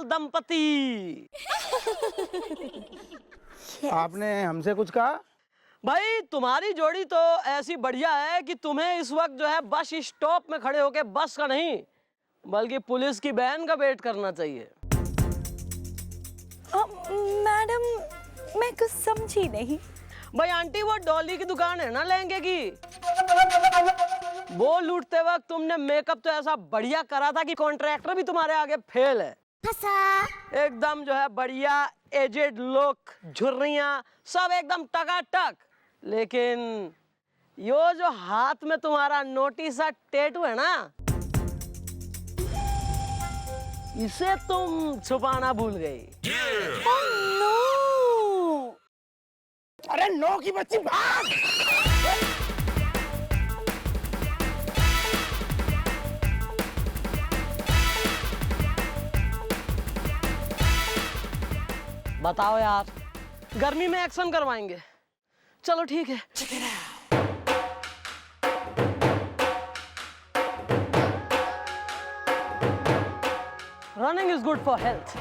दंपति। आपने हमसे कुछ कहा? भाई तुम्हारी जोड़ी तो ऐसी बढ़िया है कि तुम्हें इस वक्त जो है बस स्टॉप में खड़े होकर बस का नहीं बल्कि पुलिस की वैन का वेट करना चाहिए। मैडम मैं कुछ समझी नहीं। भाई आंटी वो डॉली की दुकान है ना लहंगे की, वो लूटते वक्त तुमने मेकअप तो ऐसा बढ़िया करा था कि कॉन्ट्रैक्टर भी तुम्हारे आगे फेल है। एकदम जो है बढ़िया एजेड लुक, झुर्रियां सब एकदम टकाटक। लेकिन यो जो हाथ में तुम्हारा नोटिस टैटू है ना, इसे तुम छुपाना भूल गई। नो। अरे नो की बच्ची भाग! बताओ यार, गर्मी में एक्शन करवाएंगे? चलो ठीक है। Running is good for health.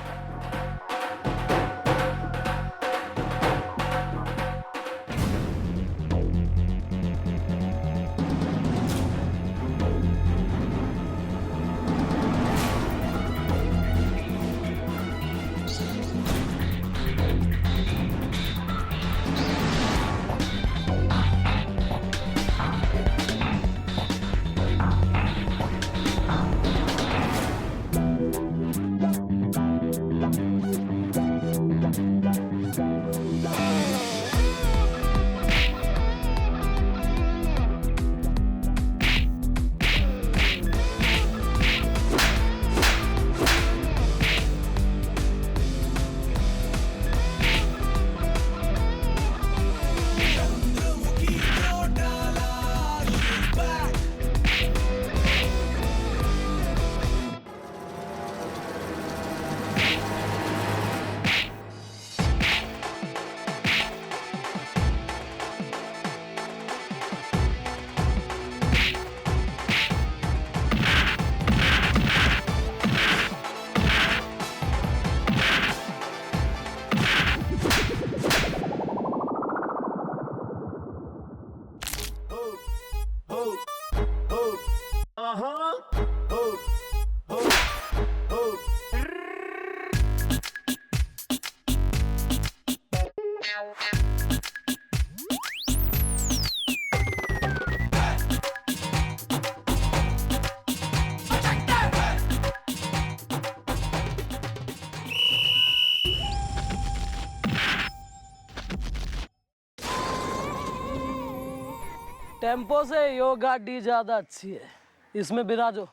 Tempo से यो गाड़ी ज्यादा अच्छी है, इसमें बिराजो।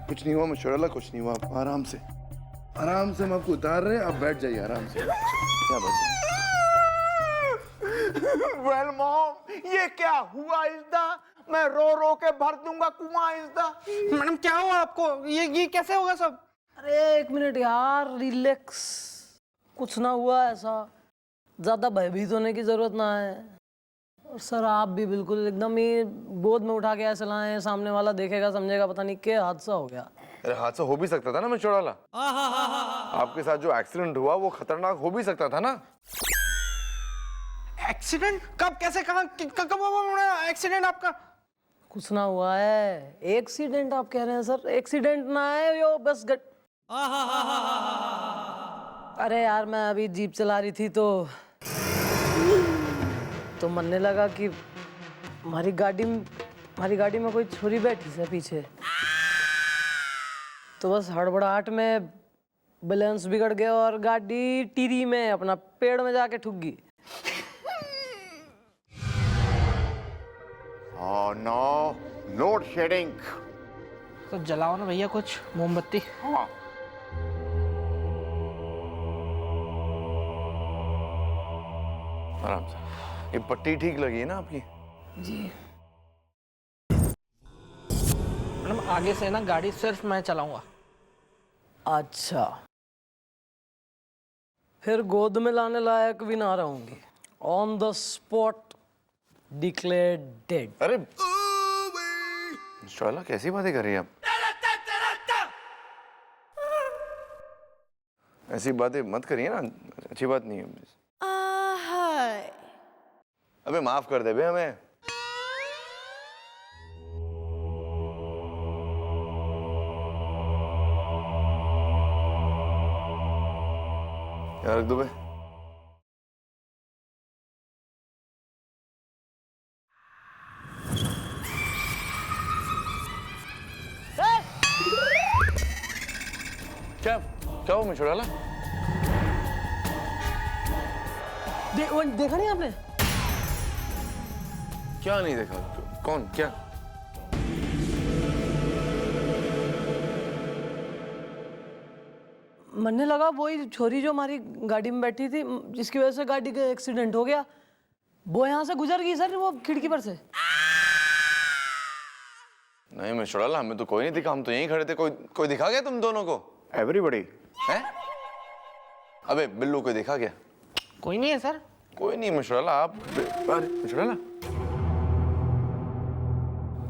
कुछ नहीं हुआ मशोरा, कुछ नहीं हुआ, आराम से हम आपको उतार रहे हैं, आप बैठ जाइए आराम से। क्या बात है? वेल मॉम, ये क्या हुआ इज़दा? मैं रो रो के भर दूंगा कुआं इज़दा। मैडम क्या हुआ आपको? ये कैसे होगा सब? अरे एक मिनट यार, रिलैक्स, कुछ ना हुआ ऐसा, ज्यादा भयभीत होने की जरूरत ना है। और सर आप भी बिल्कुल एकदम ही गोद में उठा के ऐसे लाए, सामने वाला देखेगा समझेगा पता नहीं क्या हादसा हो गया। अरे हादसा हो भी सकता था ना मशोरा, आपके साथ जो एक्सीडेंट हुआ वो खतरनाक हो भी सकता था ना। एक्सीडेंट? कब, कैसे, कहाँ, कब हुआ एक्सीडेंट आपका? कुछ ना हुआ है। एक्सीडेंट आप कह रहे हैं सर? एक्सीडेंट ना है यो, बस अरे यार मैं अभी जीप चला रही थी तो मनने लगा कि हमारी गाड़ी में कोई छोरी बैठी है पीछे, तो बस हड़बड़ाहट में बैलेंस बिगड़ गया और गाड़ी टीरी में अपना पेड़ में जाके ठुक गई। Oh no, load shedding. तो जलाओ ना भैया कुछ मोमबत्ती। हाँ। आराम से। ये पट्टी ठीक लगी है ना आपकी? जी मैडम आगे से ना गाड़ी सिर्फ मैं चलाऊंगा। अच्छा, फिर गोद में लाने लायक भी ना रहूंगी। On the spot declared dead. अरे शोला कैसी बातें कर रही हैं आप? ऐसी बातें मत करिए ना, अच्छी बात नहीं है। अबे माफ कर दे बे हमें। यार रख दो बे। क्या वो मिशोला? देखा नहीं आपने? क्या नहीं देखा? कौन? क्या? मनने लगा वही छोरी जो हमारी गाड़ी में बैठी थी, जिसकी वजह से गाड़ी का एक्सीडेंट हो गया, वो यहाँ से गुजर गई सर, वो खिड़की पर से। नहीं मिशोला, हमें तो कोई नहीं दिखा, हम तो यहीं खड़े थे। कोई दिखा गया तुम दोनों को? Everybody. हैं? अबे बिल्लू को देखा क्या? कोई नहीं है सर। कोई नहीं मिशोला, आप अरे मिशोला,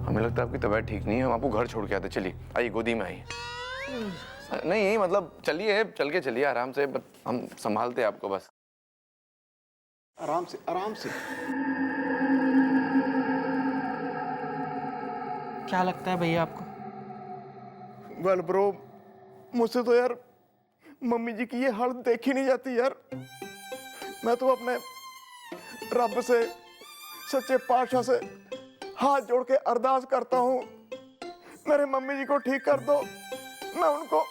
हमें लगता है आपकी तबीयत ठीक नहीं है, हम आपको घर छोड़ के आते। चलिए आइए, गोदी में आइए। नहीं मतलब चलिए, चल के चलिए आराम से, हम संभालते हैं आपको बस। आराम से, आराम से। क्या लगता है भैया आपको? वेल ब्रो, मुझसे तो यार मम्मी जी की ये हालत देखी नहीं जाती यार। मैं तो अपने रब से, सच्चे पातशाह से हाथ जोड़ के अरदास करता हूँ, मेरे मम्मी जी को ठीक कर दो। मैं उनको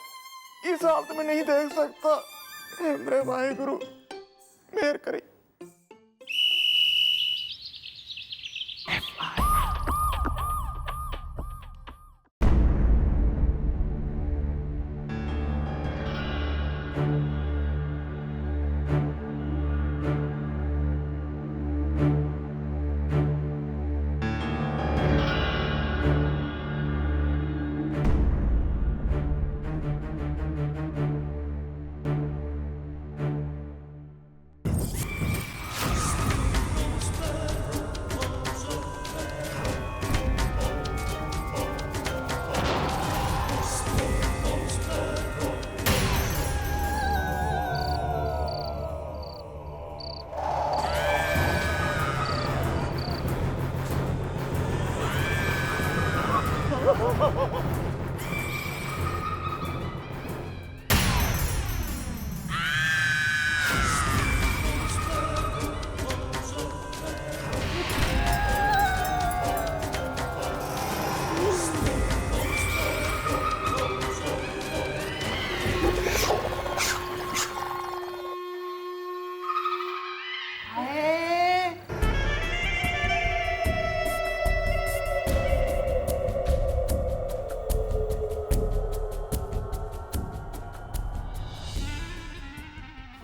इस हालत में नहीं देख सकता। हे मेरे वाहिगुरु, मेहर करी।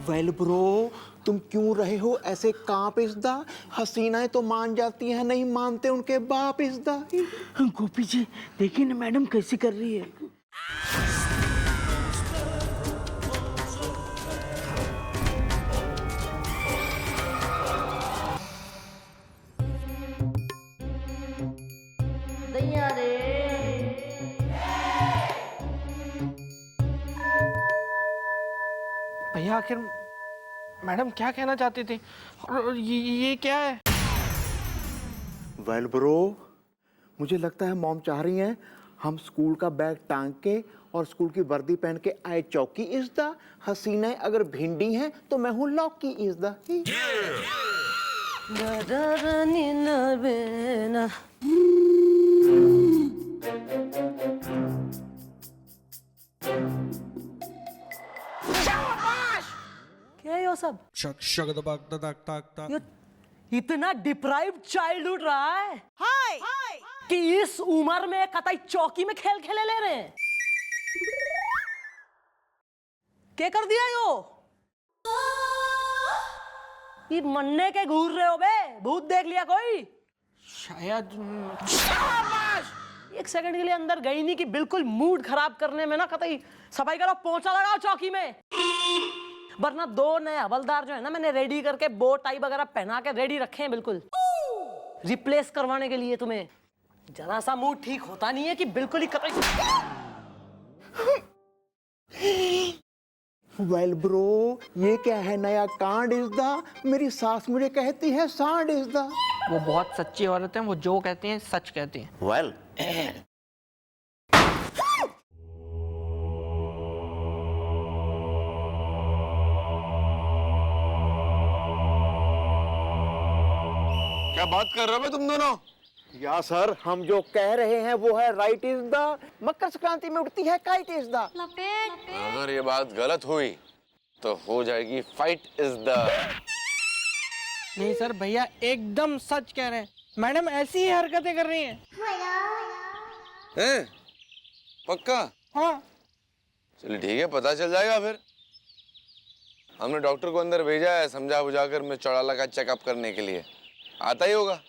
वेल ब्रो, तुम क्यों रहे हो ऐसे कांप इसदा? हसीनाएं तो मान जाती हैं, नहीं मानते उनके बाप इसदा। गोपी जी देखिए ना मैडम कैसी कर रही है। भैया आखिर मैडम क्या कहना चाहती थी? और ये क्या है? वेल ब्रो, मुझे लगता है मॉम चाह रही हैं हम स्कूल का बैग टांग के और स्कूल की वर्दी पहन के आए चौकी इज द हसीना अगर भिंडी हैं तो मैं हूँ लौकी इज द क्या है ये सब? शक शक दबक दक तक तक ये इतना डिप्राइव्ड चाइल्डहुड रहा है कि इस उम्र में कतई चौकी में खेल खेले ले रहे हैं। क्या कर दिया ये मन्ने के घूर रहे हो बे? भूत देख लिया कोई? शायद एक सेकंड के लिए अंदर गई नहीं कि बिल्कुल मूड खराब करने में ना कतई सफाई करो, पोंछा लगाओ चौकी में। वरना 2 नए हवलदार जो है ना मैंने रेडी करके बो टाई वगैरह पहना के रेडी रखे हैं बिल्कुल रिप्लेस करवाने के लिए। तुम्हें जरा सा मूड ठीक होता नहीं है कि बिल्कुल ही कतई। वेल ब्रो, ये क्या है नया कांड इज द? मेरी सास मुझे कहती है सांड इज द। वो बहुत सच्ची औरत है, वो जो कहती हैं सच कहती हैं। वेल क्या बात कर रहे हो तुम दोनों? या सर, हम जो कह रहे हैं वो है right is the. Makar Sankranti में उड़ती है काइट इज द। अगर ये बात गलत हुई तो हो जाएगी फाइट इज द। नहीं सर, भैया एकदम सच कह रहे हैं। मैडम ऐसी ही हरकतें कर रही हैं। हैं? पक्का? हाँ। चलिए ठीक है, पता चल जाएगा फिर। हमने डॉक्टर को अंदर भेजा है समझा बुझाकर मिस चौड़ाला का चेकअप करने के लिए। आता ही होगा।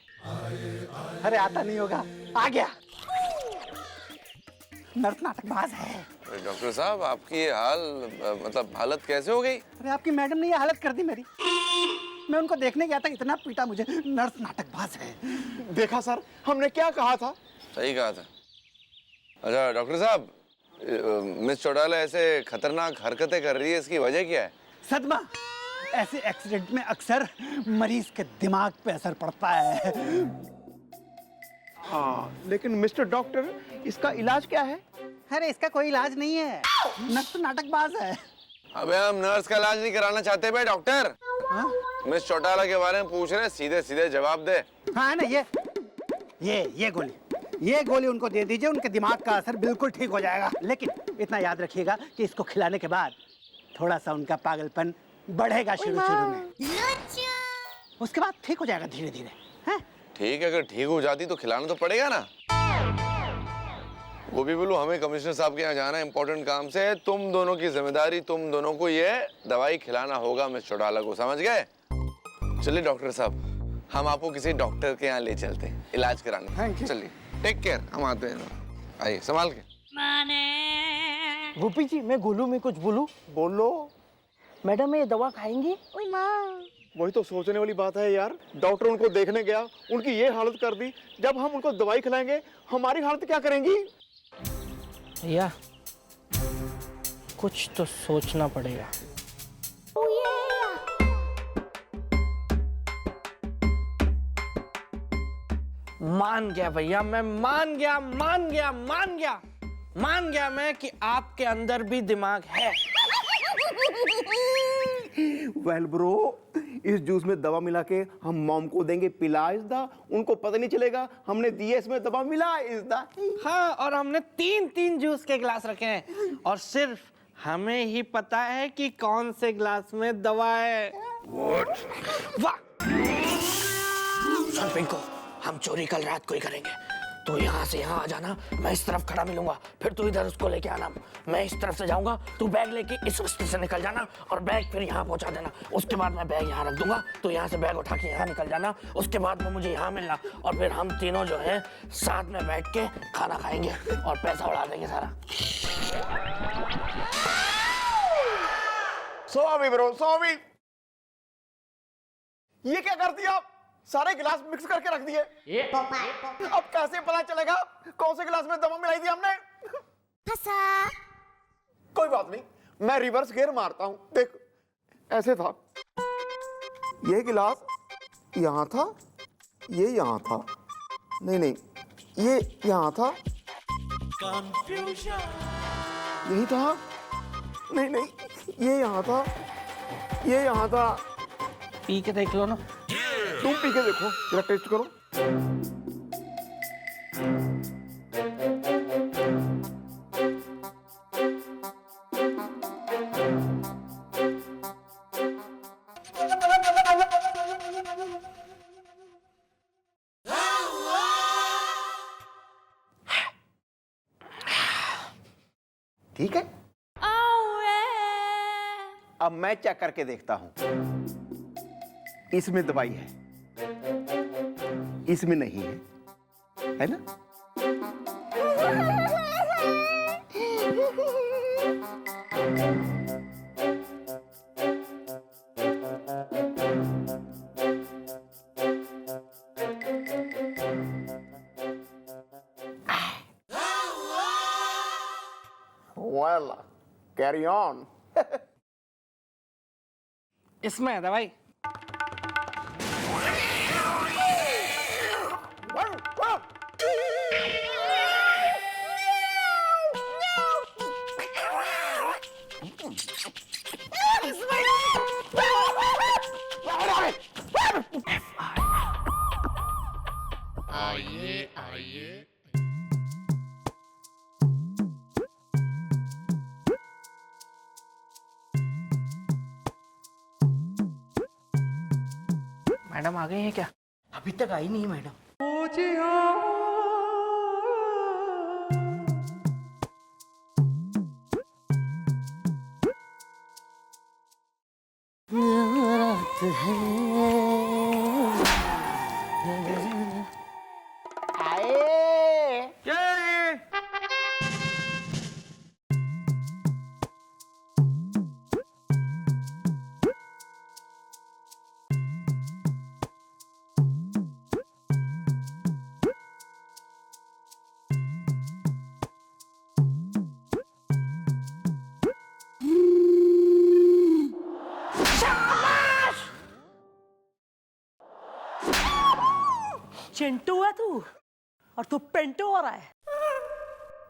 अरे आता नहीं होगा, आ गया। नर्स नाटकबाज है। डॉक्टर साहब, आपकी ये मतलब हालत कैसे हो गई? अरे आपकी मैडम ने ये हालत कर दी मेरी। मैं उनको देखने गया था, इतना पीटा मुझे। नर्स नाटकबाज है। देखा सर, हमने क्या कहा था? सही कहा था। अच्छा डॉक्टर साहब, मिस चौड़ाला ऐसे खतरनाक हरकतें कर रही है, इसकी वजह क्या है? सदमा। ऐसे एक्सीडेंट में अक्सर मरीज के दिमाग पे असर पड़ता है। हाँ, लेकिन मिस्टर डॉक्टर, इसका इलाज क्या है? अरे इसका कोई इलाज नहीं है, नर्स नाटकबाज है। अबे हम नर्स का इलाज नहीं कराना चाहते भाई डॉक्टर। मिस चौटाला के बारे में पूछ रहे हैं, सीधे सीधे जवाब दे। हाँ ना, ये गोली उनको दे दीजिए, उनके दिमाग का असर बिल्कुल ठीक हो जाएगा। लेकिन इतना याद रखिएगा कि इसको खिलाने के बाद थोड़ा सा उनका पागलपन बढ़ेगा शुरू में। उसके बाद ठीक हो जाएगा धीरे धीरे। ठीक है, अगर ठीक हो जाती तो खिलाना तो पड़ेगा ना। गोभी बोलू, हमें कमिश्नर साहब के यहाँ जाना है इम्पोर्टेंट काम से। तुम दोनों की जिम्मेदारी, तुम दोनों को ये दवाई खिलाना होगा मिस चौटाला को, समझ गए? चलिए डॉक्टर साहब, हम आपको किसी डॉक्टर के यहाँ ले चलते हैं इलाज कराने। चलिए, टेक केयर, हम आते हैं। आइए, संभाल के। गोपी जी, मैं गोलू में कुछ बोलूं? बोलो। मैडम ये दवा खाएंगी? वही तो सोचने वाली बात है यार। डॉक्टर उनको देखने गया, उनकी ये हालत कर दी। जब हम उनको दवाई खिलाएंगे, हमारी हालत क्या करेंगी? भैया कुछ तो सोचना पड़ेगा। मान गया भैया, मैं मान गया मैं कि आपके अंदर भी दिमाग है। वेल ब्रो, इस जूस में दवा मिला के हम मॉम को देंगे पिला इज द। उनको पता नहीं चलेगा हमने दिए इसमें दवा मिला इज द। हाँ, और हमने 3 जूस के गिलास रखे हैं और सिर्फ हमें ही पता है कि कौन से गिलास में दवा है। वाह! सुन पिंको, हम चोरी कल रात को ही करेंगे। तो यहाँ से यहाँ आ जाना, मैं इस तरफ खड़ा मिलूंगा, फिर तू इधर उसको लेके आना। मैं इस तरफ से जाऊंगा, तू बैग लेके इस रास्ते से निकल जाना और बैग फिर यहाँ पहुँचा देना। उसके बाद मैं बैग यहाँ रख दूंगा, तो यहाँ से बैग उठा के यहाँ निकल जाना। उसके बाद में मुझे यहाँ मिलना और फिर हम तीनों जो है साथ में बैठ के खाना खाएंगे और पैसा उड़ा देंगे सारा। Sorry bro, sorry. ये क्या कर दिया आप? सारे गिलास मिक्स करके रख दिए। अब कैसे पता चलेगा कौन से गिलास में दवा मिलाई थी हमने? कोई बात नहीं, मैं रिवर्स गियर मारता हूं। देख, ऐसे था। ये गिलास यहाँ था, ये यहाँ था, नहीं नहीं, ये यहाँ था, यही था, नहीं नहीं, ये यहाँ था, ये यहाँ था। पी के देख लो ना। तुम पी के देखो, जरा टेस्ट करो। ठीक है, अब मैं चेक करके देखता हूं। इसमें दवाई है, इसमें नहीं है ना? Well, carry on. इसमें है दवाई। मैडम आ गई है क्या? अभी तक आई नहीं मैडम। चिंटू है तू और तू पेंटू हो रहा है।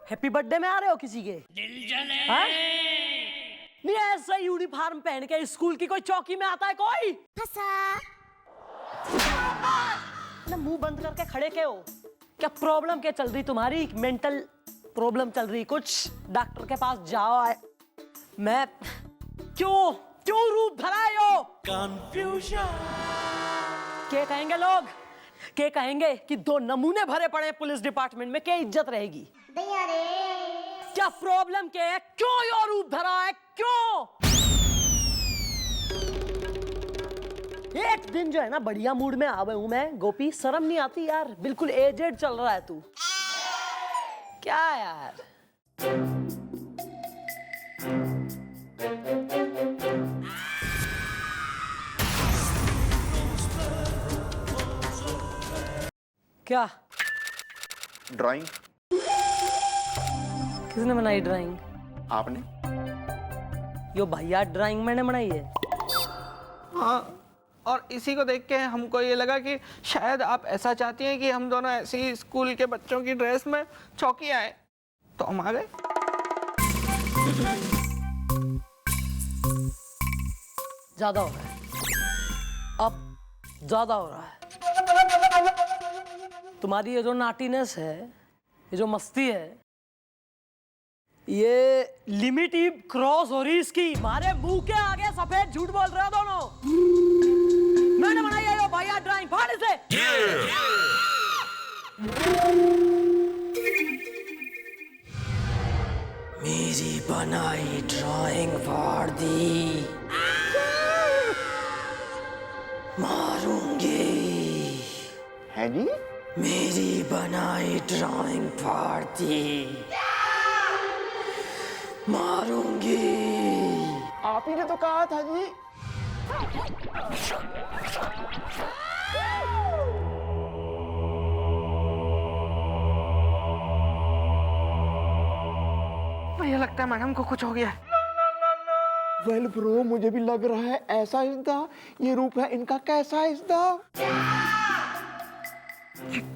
हैप्पी बर्थडे में आ रहे हो किसी के? हाँ? नहीं ऐसा यूनिफॉर्म पहन के स्कूल की कोई चौकी में आता है कोई? ना मुंह बंद करके खड़े के हो? क्या प्रॉब्लम क्या चल रही तुम्हारी? मेंटल प्रॉब्लम चल रही कुछ? डॉक्टर के पास जाओ। मैं क्यों क्यों रूप धराए हो? कंफ्यूजन। क्या कहेंगे लोग? क्या कहेंगे कि दो नमूने भरे पड़े हैं पुलिस डिपार्टमेंट में? क्या इज्जत रहेगी? क्या प्रॉब्लम क्या है? क्यों यो रूप धरा है? क्यों? एक दिन जो है ना बढ़िया मूड में आवे हूं मैं गोपी, शर्म नहीं आती यार? बिल्कुल एजेड चल रहा है तू। क्या यार? क्या ड्राइंग किसने बनाई? ड्राइंग आपने? यो भैया ड्राइंग मैंने बनाई है। हाँ, और इसी को देख के हमको ये लगा कि शायद आप ऐसा चाहती हैं कि हम दोनों ऐसे ही स्कूल के बच्चों की ड्रेस में चौकी आए, तो हम आ गए। ज्यादा हो रहा है, अब ज्यादा हो रहा है। तुम्हारी ये जो नाटीनेस है, ये जो मस्ती है, ये लिमिट ही क्रॉस हो रही इसकी। हमारे मुंह के आगे सफेद झूठ बोल रहे हो दोनों। मैंने बनाई है यो भैया ड्राइंग, फाड़ इसे। मेरी बनाई ड्राइंग फाड़ दी, मारूंगी। है जी? मेरी बनाई ड्राइंग फाड़ दी, मारूंगी। आप ही ने तो कहा था जी। मुझे लगता है मैडम को कुछ हो गया है। वेल ब्रो, मुझे भी लग रहा है ऐसा इसदा। ये रूप है इनका कैसा इसदा।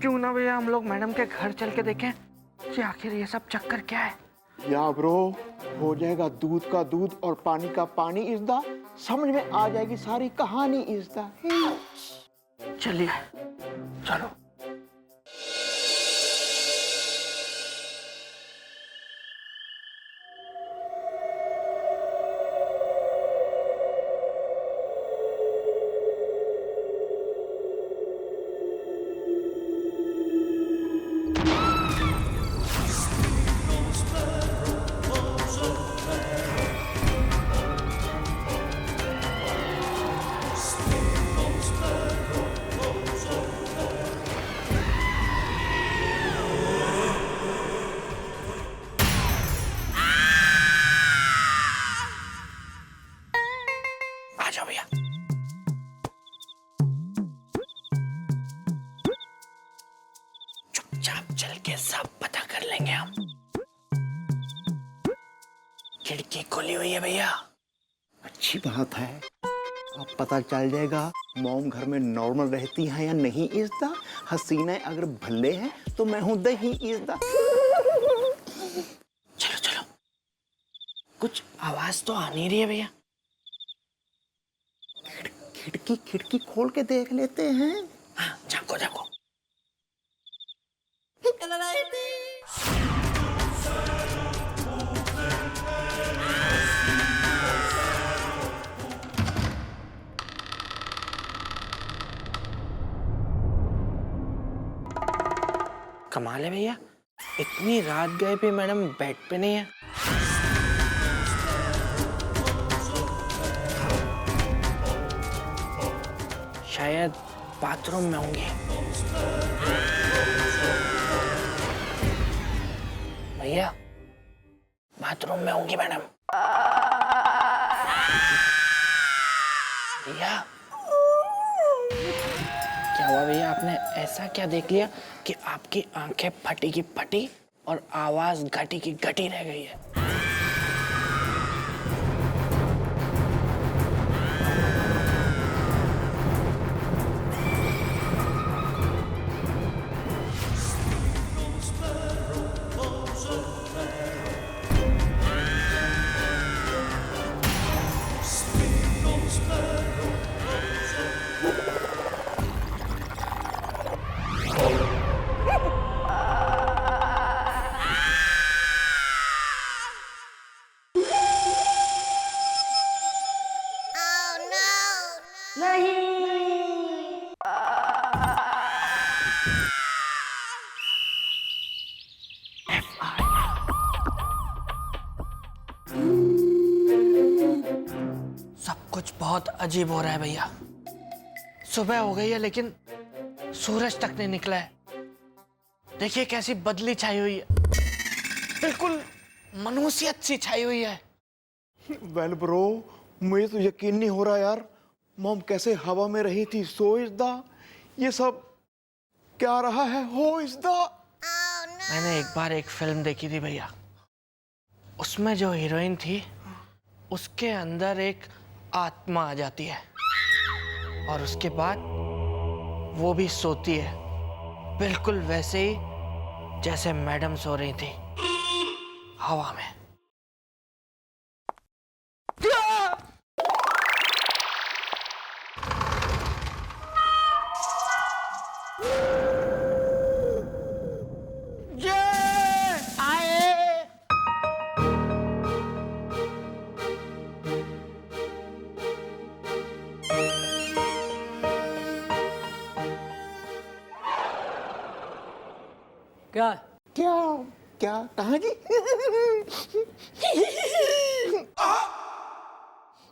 क्यों ना भैया हम लोग मैडम के घर चल के देखें कि आखिर ये सब चक्कर क्या है। या ब्रो, हो जाएगा दूध का दूध और पानी का पानी इसदा। समझ में आ जाएगी सारी कहानी इसदा। चलिए चलो। आ जाओ भैया। चुपचाप चल के सब पता कर लेंगे हम। खिड़की खुली हुई है भैया। अच्छी बात है। अब पता चल जाएगा मॉम घर में नॉर्मल रहती हैं या नहीं इसदा। हसीना अगर भले हैं तो मैं हूं दही इसदा। चलो चलो, कुछ आवाज तो आ नहीं रही है भैया। खिड़की खोल के देख लेते हैं। हाँ, झांको झांको। कमाल है भैया, इतनी रात गए भी मैडम बेड पे नहीं है। शायद बाथरूम में होंगे। भैया, बाथरूम में होंगी मैडम। भैया, क्या हुआ भैया? आपने ऐसा क्या देख लिया कि आपकी आंखें फटी की फटी और आवाज घटी की घटी रह गई है? सब कुछ बहुत अजीब हो रहा है भैया। सुबह हो गई है लेकिन सूरज तक नहीं निकला है। देखिए कैसी बदली छाई हुई है, बिल्कुल मनुष्यत सी छाई हुई है। वेल ब्रो, मुझे तो यकीन नहीं हो रहा यार। मॉम कैसे हवा में रही थी सो इसदा। ये सब क्या रहा है हो इसदा। मैंने एक बार एक फिल्म देखी थी भैया, उसमें जो हीरोइन थी उसके अंदर एक आत्मा आ जाती है और उसके बाद वो भी सोती है, बिल्कुल वैसे ही जैसे मैडम सो रही थी हवा में। क्या क्या क्या कहाँ जी?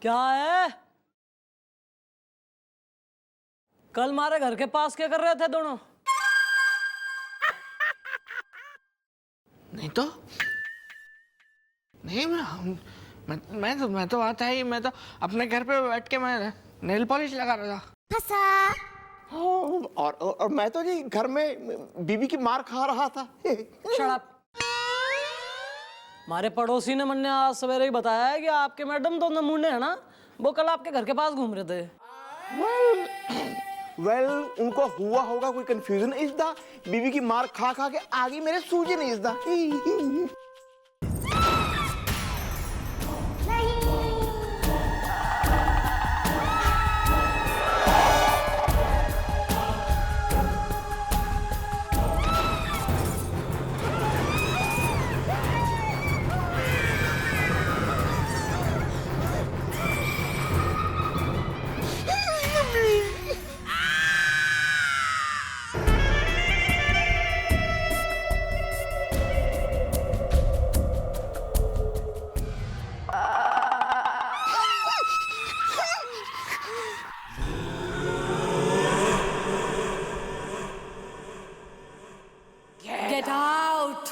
क्या है? कल हमारे घर के पास क्या कर रहे थे दोनों? नहीं तो नहीं, मैं तो आता ही, मैं तो अपने घर पे बैठ के मैं नेल पॉलिश लगा रहा था। और मैं तो जी घर में बीवी की मार खा रहा था। Shut up. हमारे पड़ोसी ने मैंने आज सवेरे ही बताया है कि आपके मैडम तो नमूने है ना, वो कल आपके घर के पास घूम रहे थे। वेल उनको हुआ होगा कोई कंफ्यूजन इस दा, बीवी की मार खा खा के आगे मेरे सूझे नहीं इस दा। Get out!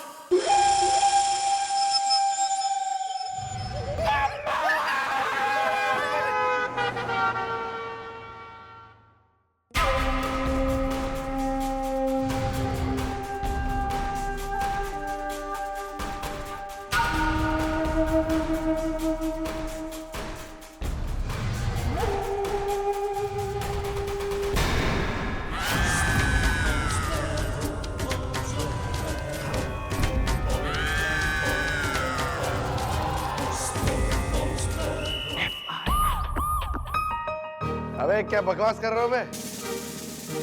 अबे क्या बकवास कर रहे हो बे?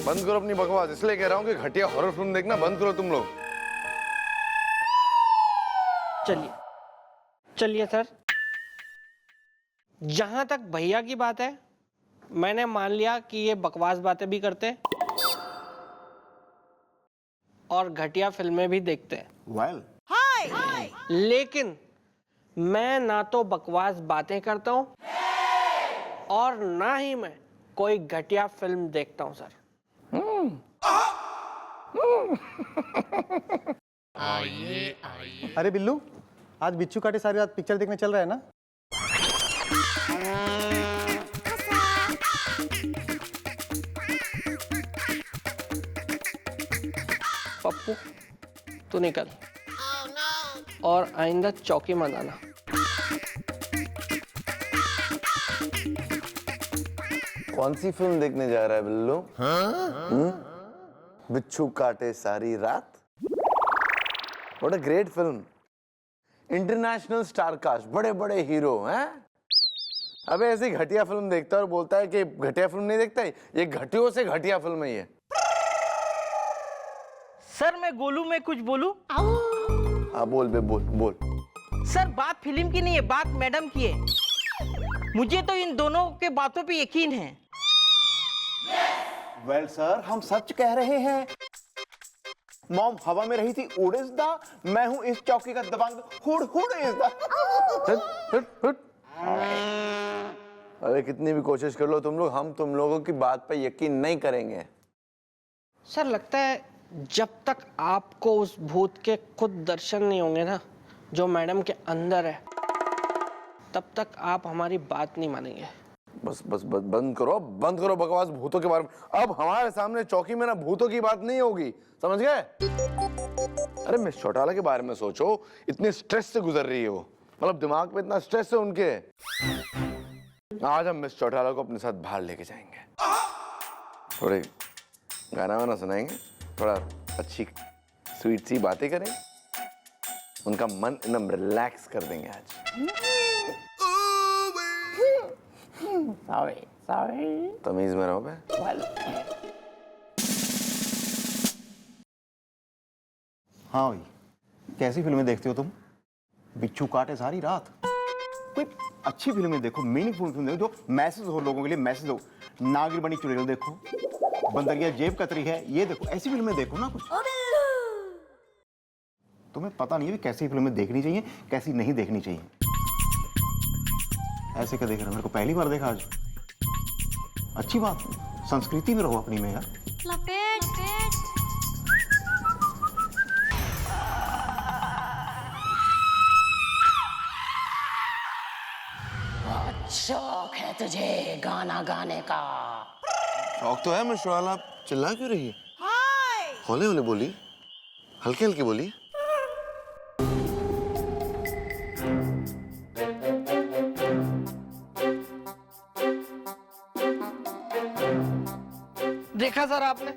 बंद करो अपनी बकवास, इसलिए कह रहा हूँ कि घटिया हॉरर फिल्म देखना बंद करो तुम लोग। चलिए चलिए सर, जहां तक भैया की बात है, मैंने मान लिया कि ये बकवास बातें भी करते और घटिया फिल्में भी देखते हैं। वेल लेकिन मैं ना तो बकवास बातें करता हूं और ना ही मैं कोई घटिया फिल्म देखता हूं सर। अरे बिल्लू, आज बिच्छू काटे सारी रात पिक्चर देखने चल रहा है ना? पप्पू तू निकल और आइंदा चौकी मत आना। कौन सी फिल्म देखने जा रहा है बिल्लू? बिच्छू काटे सारी रात। What a great film, international star cast, बड़े बड़े हीरो हैं। अबे ऐसी घटिया फिल्म देखता है और बोलता है कि घटिया फिल्म नहीं देखता है। ये घटियों से घटिया फिल्म है ये। सर मैं गोलू में कुछ बोलूं? हाँ बोल बे, बोल बोल। सर बात फिल्म की नहीं है, बात मैडम की है। मुझे तो इन दोनों के बातों पे यकीन है। वेल सर, हम सच कह रहे हैं। मॉम हवा में रही थी उड़िसदा, मैं हूं इस चौकी का दबंग हुड़ हुड़ इज़दा। अरे कितनी भी कोशिश कर लो तुम लोग, हम तुम लोगों की बात पे यकीन नहीं करेंगे। सर लगता है जब तक आपको उस भूत के खुद दर्शन नहीं होंगे ना, जो मैडम के अंदर है, तब तक आप हमारी बात नहीं मानेंगे। बस बस बस बंद करो बकवास भूतों के बारे में। अब हमारे सामने चौकी में ना भूतों की बात नहीं होगी, समझ गए? अरे मिस चौटाला के बारे में सोचो, इतने स्ट्रेस से गुजर रही है वो, मतलब दिमाग पे इतना स्ट्रेस है उनके। आज हम मिस चौटाला को अपने साथ बाहर लेके जाएंगे, थोड़े गाना वाना सुनाएंगे, थोड़ा अच्छी स्वीट सी बातें करेंगे, उनका मन एकदम रिलैक्स कर देंगे आज। सॉरी तमीज में रहो बे। हाँ भाई, कैसी फिल्में देखते हो तुम? बिच्छू काटे सारी रात। कोई अच्छी फिल्में देखो, मीनिंगफुल फिल्म देखो, जो मैसेज हो, लोगों के लिए मैसेज हो। नागिन बनी चुड़ैल देखो, बंदरिया जेब कतरी है, ये देखो, ऐसी फिल्में देखो ना कुछ। तुम्हें पता नहीं है कि कैसी फिल्में देखनी चाहिए, कैसी नहीं देखनी चाहिए। ऐसे क्या देख रहे हो? मेरे को पहली बार देखा आज। अच्छी बात, संस्कृति में रहो अपनी में यार। शौक है तुझे गाना गाने का? शौक तो है मिस चौटाला, आप चिल्ला क्यों रही है? हौले हौले बोली, हल्के हल्के बोली। सर आपने?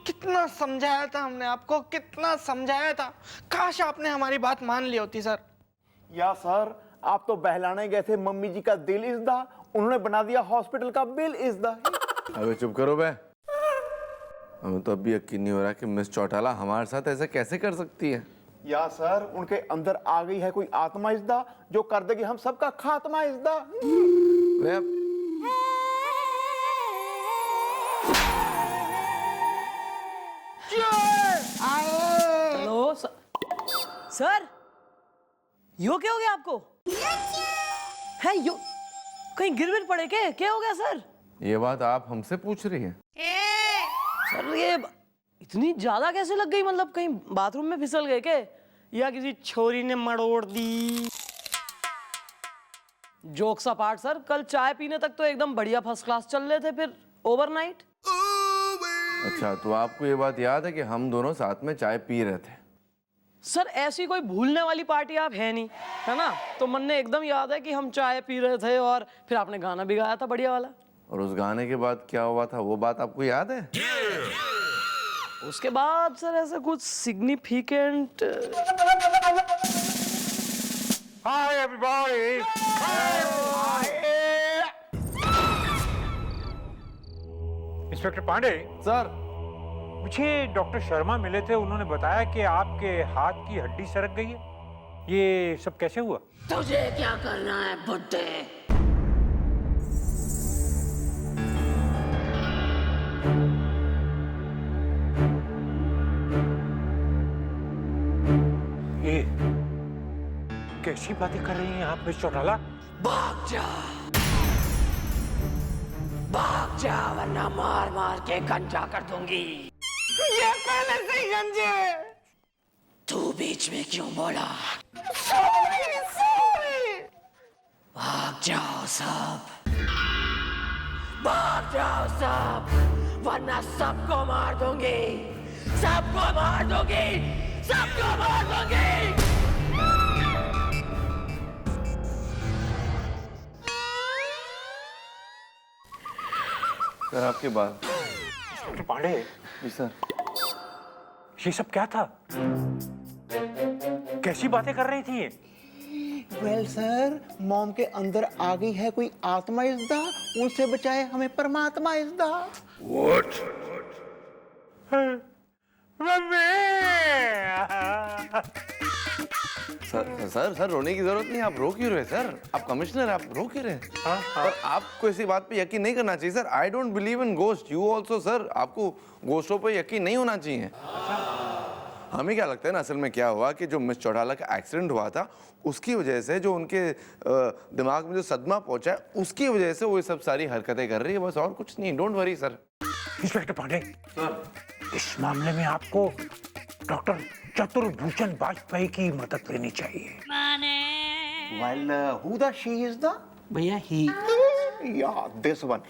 कितना समझाया था हमने आपको, कितना समझाया था। काश आपने हमारी बात मान ली होती सर। या सर, आप तो बहलाने गए थे मम्मी जी का दिल इज़दा, उन्होंने बना दिया हॉस्पिटल का बिल इज़दा। अबे चुप करो बे। हमें तो अभी यकीन नहीं हो रहा कि मिस चौटाला हमारे साथ ऐसे कैसे कर सकती है। या सर, उनके अंदर आ गई है कोई आत्मा इज़दा जो कर देगी हम सबका खात्मा इज़दा। वे हेलो सर, यो क्या हो गया आपको? है यो कहीं गिर विर पड़े क्या हो गया सर? ये बात आप हमसे पूछ रही हैं? सर ये इतनी ज्यादा कैसे लग गई? मतलब कहीं बाथरूम में फिसल गए क्या, या किसी छोरी ने मरोड़ दी? जोक्स अपार्ट सर, कल चाय पीने तक तो एकदम बढ़िया फर्स्ट क्लास चल रहे थे, फिर ओवरनाइट। अच्छा, तो आपको ये बात याद है कि हम दोनों साथ में चाय पी रहे थे? सर ऐसी कोई भूलने वाली पार्टी आप है नहीं, है ना? तो मन ने एकदम याद है कि हम चाय पी रहे थे और फिर आपने गाना भी गाया था बढ़िया वाला। और उस गाने के बाद क्या हुआ था वो बात आपको याद है? उसके बाद सर ऐसा कुछ significant. Hi everybody! Inspector Pandey sir, मुझे डॉक्टर शर्मा मिले थे, उन्होंने बताया कि आपके हाथ की हड्डी सरक गई है। ये सब कैसे हुआ? तुझे क्या करना है बुड्ढे? ये कैसी बातें कर रही हैं आप मिस चौटाला? भाग जा वरना मार मार के गंजा कर दूंगी। ये पहले से ही गंजे। तू बीच में क्यों बोला? भाग जाओ सब, भाग जाओ सब, वरना सबको मार दूंगी, सबको मार दूंगी, सबको मार दूंगी। सर आपके बात। इंस्पेक्टर पांडे, जी सर। ये सब क्या था? कैसी बातें कर रही थी ये? वेल सर, मॉम के अंदर आ गई है कोई आत्मा इज़दा, उनसे बचाए हमें परमात्मा इज़दा। सर रोने की जरूरत नहीं, आप रो क्यों रहे सर? आप कमिश्नर, आप रो क्यों रहे? और आपको इसी बात पे यकीन नहीं करना चाहिए sir. I don't believe in ghost, you also sir. आपको गोस्टों पे यकीन नहीं होना चाहिए। हमें क्या लगता है ना, असल में क्या हुआ कि जो मिस चौटाला का एक्सीडेंट हुआ था उसकी वजह से जो उनके दिमाग में जो सदमा पहुंचा है उसकी वजह से वो ये सब सारी हरकतें कर रही है, बस और कुछ नहीं। Don't worry sir. Inspector Pandey, इस मामले में आपको डॉक्टर चतुर्भूषण वाजपेयी की मदद लेनी चाहिए। Well, who the she is the? भैया ही। Yeah, this one.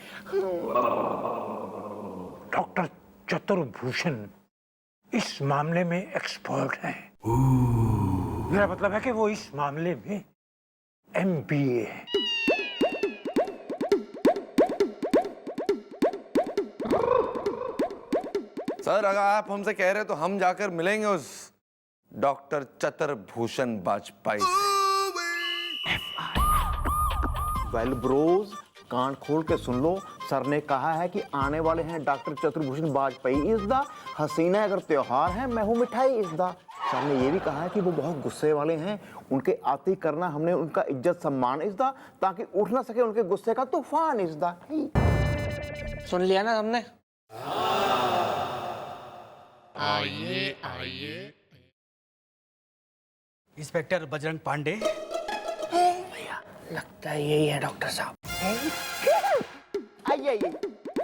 डॉक्टर चतुर्भूषण इस मामले में एक्सपर्ट हैं। मेरा मतलब है कि वो इस मामले में MBA है। सर अगर आप हमसे कह रहे हो तो हम जाकर मिलेंगे उस डॉक्टर चतुर्भूषण वाजपेयी से। वेल ब्रोज, कान खोल के सुन लो, सर ने कहा है कि आने वाले हैं डॉक्टर चतुर्भूषण वाजपेयी इज़दा। हसीना अगर त्योहार है, मैं हूँ मिठाई इज़दा। सर ने ये भी कहा है कि वो बहुत गुस्से वाले हैं, उनके आते करना हमने उनका इज्जत सम्मान इज़दा, ताकि उठ ना सके उनके गुस्से का तूफान इज़दा। सुन लिया ना हमने? आइए आइए। इंस्पेक्टर बजरंग पांडे। भैया लगता है यही है डॉक्टर साहब। आइए आइए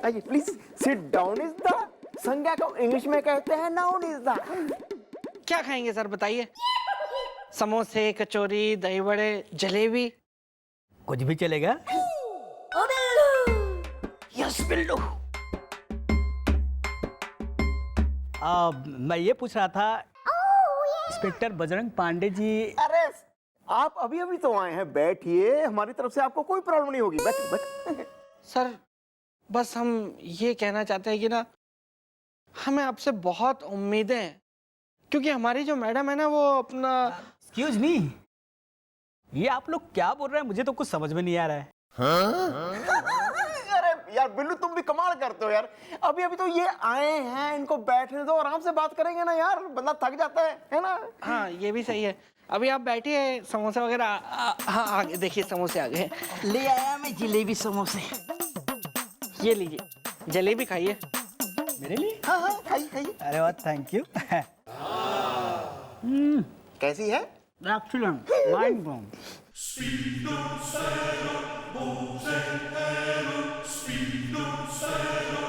आइए, प्लीज सिट डाउन इज़दा। संज्ञा को इंग्लिश में कहते हैं नाउन इज़दा। क्या खाएंगे सर बताइए? समोसे, कचौरी, दही बड़े, जलेबी? कुछ भी चलेगा। यस बिल्लू। मैं ये पूछ रहा था, इंस्पेक्टर बजरंग पांडे जी। अरे आप अभी अभी तो आए हैं, बैठिए, हमारी तरफ से आपको कोई प्रॉब्लम नहीं होगी। बैठो बैठो। सर बस हम ये कहना चाहते हैं कि ना हमें आपसे बहुत उम्मीदें हैं, क्योंकि हमारी जो मैडम है ना वो अपना एक्सक्यूज मी, ये आप लोग क्या बोल रहे हैं? मुझे तो कुछ समझ में नहीं आ रहा है। अरे यार बिल्लू तुम भी कमाल करते हो यार। अभी अभी तो ये आए हैं, इनको बैठने दो, आराम से बात करेंगे ना यार, बंदा थक जाता है ना। हाँ ये भी सही है। अभी आप बैठिए, समोसा वगैरह हाँ आगे देखिए, समोसे आ गए। ले आया मैं जिलेबी समोसे। ये लीजिए, जलेबी खाइए। मेरे लिए? हाँ हाँ खाइए खाइए। अरे वाह, थैंक यू। कैसी है? Excellent, mind blowing. Speedo, Zero, Speedo, Zero,